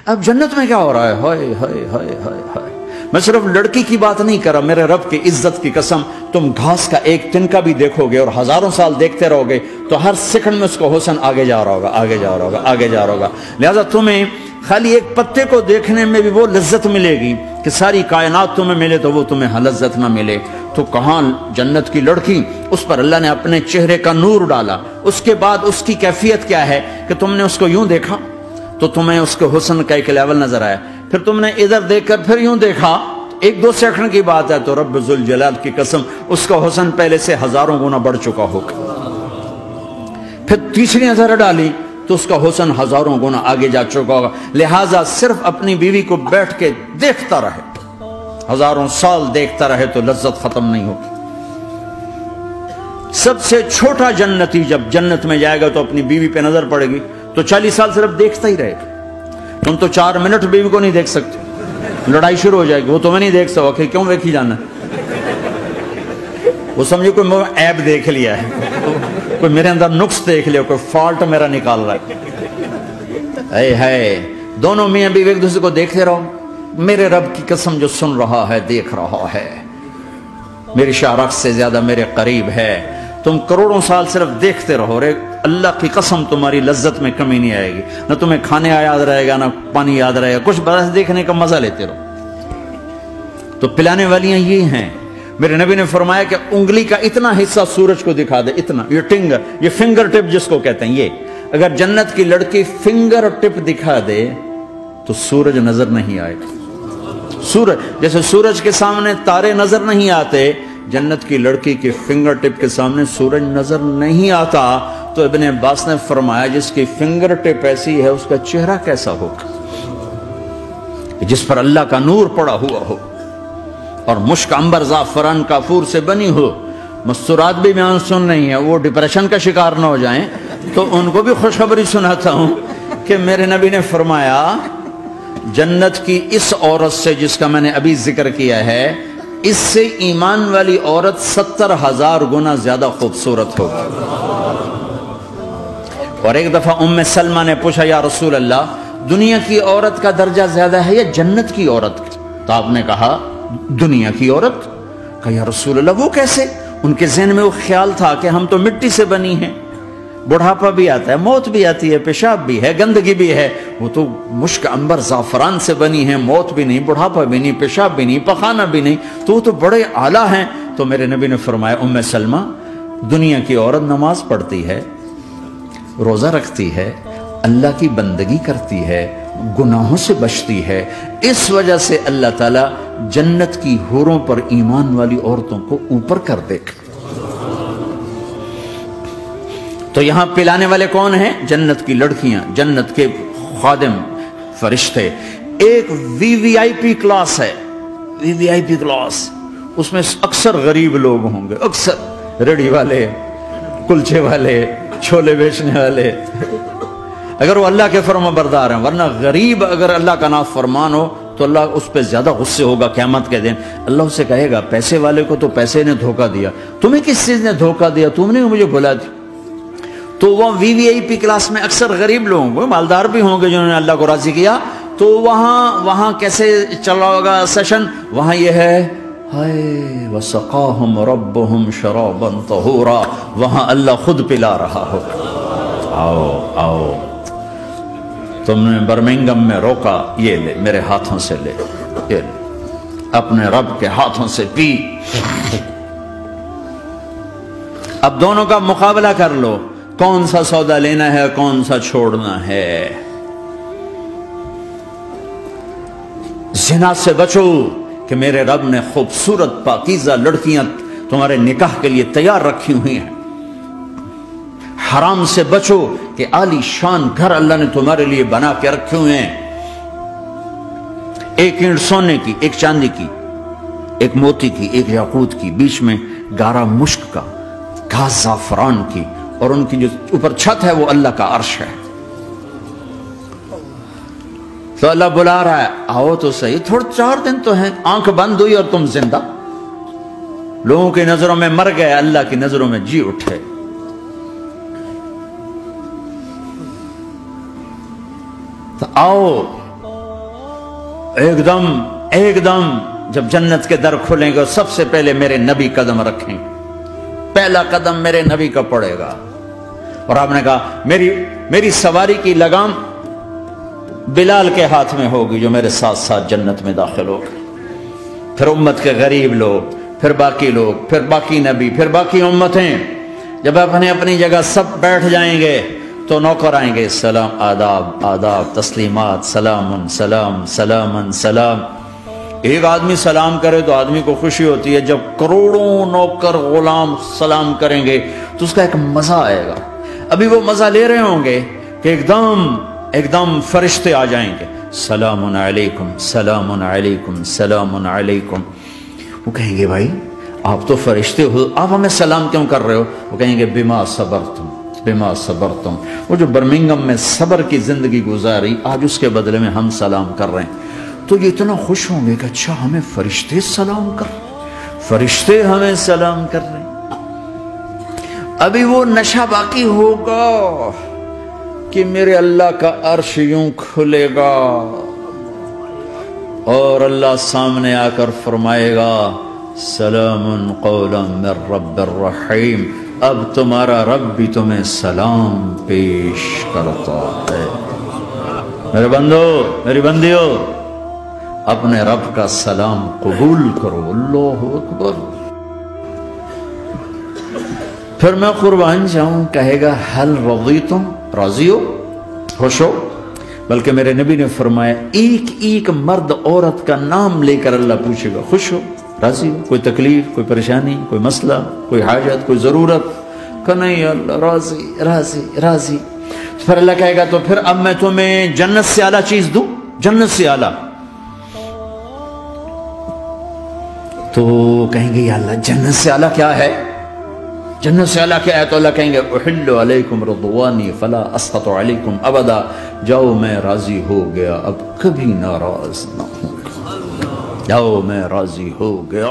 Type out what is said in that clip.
اب جنت میں کیا ہو رہا ہے؟ ہائے ہائے ہائے ہائے ہائے، میں صرف لڑکی کی بات نہیں کر رہا، میرے رب کی عزت کی قسم، تم گھاس کا ایک تنکا بھی دیکھو گے اور ہزاروں سال دیکھتے رہو گے تو ہر سیکنڈ میں اس کو حسن آگے جا رہا ہوگا، آگے جا رہا ہوگا، آگے جا رہا ہوگا۔ لہذا تمہیں خالی ایک پتے کو دیکھنے میں بھی وہ لذت ملے گی کہ ساری کائنات تمہیں ملے تو وہ تمہیں لذت نہ ملے۔ تو کہاں جنت کی لڑکی، اس پر اللہ نے اپنے چہرے کا نور ڈالا، اس کے بعد اس کی کیفیت کیا ہے کہ تم نے اس کو یوں دیکھا تو تمہیں اس کے حسن کا ایک لیول نظر آیا، پھر تم نے ادھر دیکھ کر پھر یوں دیکھا، ایک دو سیکنڈ کی بات ہے، تو رب ذوالجلال کی قسم اس کا حسن پہلے سے ہزاروں گنا بڑھ چکا ہوگا۔ پھر تیسری نظر ڈالی تو اس کا حسن ہزاروں گنا آگے جا چکا ہوگا۔ لہٰذا صرف اپنی بیوی کو بیٹھ کے دیکھتا رہے، ہزاروں سال دیکھتا رہے تو لذت ختم نہیں ہوگی۔ سب سے چھوٹا جنتی جب جنت میں جائے گا تو اپنی بیوی پہ نظر پڑے گی تو 40 سال صرف دیکھتا ہی رہے گا۔ تم تو 4 منٹ بیوی کو نہیں دیکھ سکتے، لڑائی شروع ہو جائے گی، وہ تمہیں نہیں دیکھ سکتا کہ کیوں دیکھی جانا، وہ سمجھے کوئی میں عیب دیکھ لیا ہے، کوئی میرے اندر نقص دیکھ لیا، کوئی فالٹ میرا نکال رہا ہے۔ اے دونوں میاں بیوی ایک دوسرے کو دیکھتے رہو، میرے رب کی قسم جو سن رہا ہے، دیکھ رہا ہے، میری شارخ سے زیادہ میرے قریب ہے۔ تم کروڑوں سال صرف دیکھتے رہو، رے اللہ کی قسم تمہاری لذت میں کمی نہیں آئے گی، نہ تمہیں کھانے یاد رہے گا، نہ پانی یاد رہے گا، کچھ بس دیکھنے کا مزہ لیتے رہو۔ تو پلانے والیاں یہ ہیں، میرے نبی نے فرمایا کہ انگلی کا اتنا حصہ سورج کو دکھا دے، اتنا، یہ فنگر ٹپ جس کو کہتے ہیں، یہ اگر جنت کی لڑکی فنگر ٹپ دکھا دے تو سورج نظر نہیں آئے گا۔ سورج جیسے سورج کے سامنے تارے نظر نہیں آتے، جنت کی لڑکی کے فنگر ٹپ کے سامنے سورج نظر نہیں آتا۔ تو ابن عباس نے فرمایا جس کی فنگر ٹپ ایسی ہے اس کا چہرہ کیسا ہوگا، جس پر اللہ کا نور پڑا ہوا ہو اور مشک عنبر زعفران کافور سے بنی ہو۔ مستورات بھی بیان سن رہی ہیں، وہ ڈپریشن کا شکار نہ ہو جائیں، تو ان کو بھی خوشخبری سناتا ہوں کہ میرے نبی نے فرمایا جنت کی اس عورت سے جس کا میں نے ابھی ذکر کیا ہے، اس سے ایمان والی عورت 70,000 گنا زیادہ خوبصورت ہوگی۔ اور ایک دفعہ ام سلمہ نے پوچھا یا رسول اللہ، دنیا کی عورت کا درجہ زیادہ ہے یا جنت کی عورت کا؟ تو آپ نے کہا دنیا کی عورت۔ کہا یا رسول اللہ وہ کیسے؟ ان کے ذہن میں وہ خیال تھا کہ ہم تو مٹی سے بنی ہیں، بڑھاپا بھی آتا ہے، موت بھی آتی ہے، پیشاب بھی ہے، گندگی بھی ہے، وہ تو مشک عنبر زعفران سے بنی ہیں، موت بھی نہیں، بڑھاپا بھی نہیں، پیشاب بھی نہیں، پخانہ بھی نہیں، تو وہ تو بڑے اعلیٰ ہیں۔ تو میرے نبی نے فرمایا ام سلمہ، دنیا کی عورت نماز پڑھتی ہے، روزہ رکھتی ہے، اللہ کی بندگی کرتی ہے، گناہوں سے بچتی ہے، اس وجہ سے اللہ تعالیٰ جنت کی حوروں پر ایمان والی عورتوں کو اوپر کر دے گا۔ تو یہاں پلانے والے کون ہیں؟ جنت کی لڑکیاں، جنت کے خادم فرشتے۔ ایک وی وی آئی پی کلاس ہے، وی وی آئی پی کلاس، اس میں اکثر غریب لوگ ہوں گے، اکثر ریڑھی والے، کلچے والے، چھولے بیچنے والے، اگر وہ اللہ کے فرما بردار ہیں، ورنہ غریب اگر اللہ کا نافرمان ہو تو اللہ اس پہ زیادہ غصے ہوگا قیامت کے دن۔ اللہ اسے کہے گا پیسے والے کو تو پیسے نے دھوکہ دیا، تمہیں کس چیز نے دھوکہ دیا؟ تم نے مجھے بلا دی۔ تو وہ وی وی آئی پی کلاس میں اکثر غریب لوگ ہوں گے، مالدار بھی ہوں گے جنہوں نے اللہ کو راضی کیا، تو وہاں کیسے چلا ہوگا سیشن؟ وہاں یہ ہے ہائے وسقاہم ربہم شرابا طہورا، وہاں اللہ خود پلا رہا ہو۔ آؤ آؤ، تم نے برمنگم میں روکا، یہ لے میرے ہاتھوں سے لے، یہ لے اپنے رب کے ہاتھوں سے پی۔ اب دونوں کا مقابلہ کر لو، کون سا سودا لینا ہے، کون سا چھوڑنا ہے۔ زنا سے بچو کہ میرے رب نے خوبصورت پاکیزہ لڑکیاں تمہارے نکاح کے لیے تیار رکھی ہوئی ہیں۔ حرام سے بچو کہ عالی شان گھر اللہ نے تمہارے لیے بنا کے رکھے ہوئے ہیں، ایک اینٹ سونے کی، ایک چاندی کی، ایک موتی کی، ایک یاقوت کی، بیچ میں گارا مشک کا، گھاس زعفران کی، اور ان کی جو اوپر چھت ہے وہ اللہ کا عرش ہے۔ تو اللہ بلا رہا ہے آؤ تو صحیح، تھوڑے 4 دن تو ہیں، آنکھ بند ہوئی اور تم زندہ، لوگوں کی نظروں میں مر گئے، اللہ کی نظروں میں جی اٹھے۔ تو آؤ ایک دم جب جنت کے در کھلیں گے سب سے پہلے میرے نبی قدم رکھیں گے، پہلا قدم میرے نبی کا پڑے گا۔ اور آپ نے کہا میری سواری کی لگام بلال کے ہاتھ میں ہوگی جو میرے ساتھ ساتھ جنت میں داخل ہوگا، پھر امت کے غریب لوگ، پھر باقی لوگ، پھر باقی نبی، پھر باقی امتیں۔ جب اپنی جگہ سب بیٹھ جائیں گے تو نوکر آئیں گے، سلام، آداب، آداب، تسلیمات، سلام، سلام، سلام، سلام۔ ایک آدمی سلام کرے تو آدمی کو خوشی ہوتی ہے، جب کروڑوں نوکر غلام سلام کریں گے تو اس کا ایک مزہ آئے گا۔ ابھی وہ مزہ لے رہے ہوں گے کہ ایک دم فرشتے آ جائیں گے، سلام علیکم، سلام علیکم، سلام علیکم۔ وہ کہیں گے بھائی آپ تو فرشتے ہو، آپ ہمیں سلام کیوں کر رہے ہو؟ وہ کہیں گے بما صبرتم، بما صبرتم۔ وہ جو برمنگم میں صبر کی زندگی گزاری، آج اس کے بدلے میں ہم سلام کر رہے ہیں۔ تو یہ اتنا خوش ہوں گے کہ اچھا ہمیں فرشتے سلام کر رہے ہیں، فرشتے ہمیں سلام کر رہے ہیں۔ ابھی وہ نشہ باقی ہوگا کہ میرے اللہ کا عرش یوں کھلے گا اور اللہ سامنے آ کر فرمائے گا سلام قولا من رب الرحیم، اب تمہارا رب بھی تمہیں سلام پیش کرتا ہے۔ میرے بندو، میری بندیو، اپنے رب کا سلام قبول کرو۔ اللہ اکبر۔ پھر میں قربان جاؤں، کہے گا حل رضیتم، راضی ہو، خوش ہو؟ بلکہ میرے نبی نے فرمایا ایک ایک مرد عورت کا نام لے کر اللہ پوچھے گا، خوش ہو، راضی ہو؟ کوئی تکلیف، کوئی پریشانی، کوئی مسئلہ، کوئی حاجت، کوئی ضرورت؟ کہ نہیں اللہ، راضی راضی راضی۔ پھر اللہ کہے گا تو پھر اب میں تمہیں جنت سے اعلیٰ چیز دوں، جنت سے اعلیٰ۔ تو کہیں گے یا اللہ جنت سے اعلیٰ کیا ہے؟ جنت سے اعلیٰ کیا ہے؟ تو اللہ کہیں گے احل علیکم رضوانی فلا اسخط علیکم ابدا، جاؤ میں راضی ہو گیا، اب کبھی ناراض نہ ہوں، جاؤ میں راضی ہو گیا۔